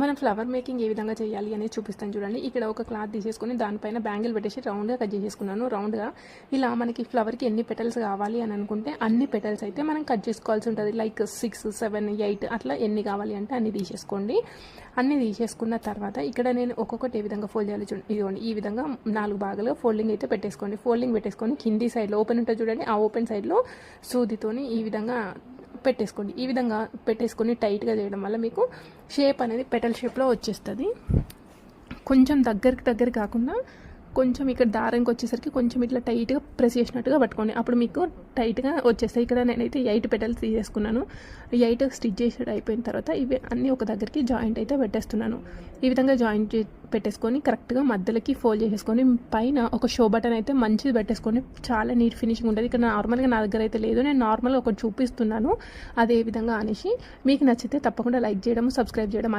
మనం flower making a విధంగా చేయాలి అనేది చూపిస్తాను చూడండి. ఇక్కడ ఒక క్లాత్ తీసేసుకొని దానిపైన బ్యాంగిల్ పెట్టేసి రౌండ్గా కట్ చేసేసుకున్నాను. రౌండ్గా ఇలా మనకి ఫ్లవర్కి ఎన్ని పెటల్స్ కావాలి అని అనుకుంటే అన్ని పెటల్స్ అయితే మనం కట్ చేసుకోవాల్సి ఉంటుంది. లైక్ 6, 7, 8 అట్లా ఎన్ని కావాలి అంటే అన్ని తీసేసుకోండి. అన్ని తీసేసుకున్న తర్వాత ఇక్కడ నేను ఒక్కొక్కటి ఏ విధంగా ఫోల్డ్ చేయాలి చూడండి. ఇదిగోండి ఈ విధంగా 4 భాగాలుగా ఫోల్డింగ్ అయితే పెట్టేసుకోండి. ఫోల్డింగ్ పెట్టేసుకొని కింది సైడ్లో ఓపెన్ ఉంటుంది చూడండి, ఆ ఓపెన్ సైడ్లో సూదితోని ఈ విధంగా పెట్టేసుకోండి. ఈ విధంగా పెట్టేసుకొని టైట్గా చేయడం వల్ల మీకు షేప్ అనేది పెటల్ షేప్లో వచ్చేస్తుంది. కొంచెం దగ్గరికి కాకుండా కొంచెం ఇక్కడ దారంకి వచ్చేసరికి కొంచెం ఇట్లా టైట్గా ప్రెస్ చేసినట్టుగా పట్టుకోండి. అప్పుడు మీకు టైట్గా వచ్చేస్తాయి. ఇక్కడ నేనైతే 8 పెటల్స్ తీసేసుకున్నాను. 8 స్టిచ్ చేసేది అయిపోయిన తర్వాత ఇవి అన్నీ ఒక దగ్గరికి జాయింట్ అయితే పెట్టేస్తున్నాను. ఈ విధంగా జాయింట్ పెట్టేసుకొని కరెక్ట్గా మధ్యలోకి ఫోల్డ్ చేసేసుకొని పైన ఒక షో బటన్ అయితే మంచిది పెట్టేసుకొని చాలా నీట్ ఫినిషింగ్ ఉంటుంది. ఇక్కడ నార్మల్గా నా దగ్గర అయితే లేదు, నేను నార్మల్గా ఒకటి చూపిస్తున్నాను అదే విధంగా అనేసి. మీకు నచ్చితే తప్పకుండా లైక్ చేయడం, సబ్స్క్రైబ్ చేయడం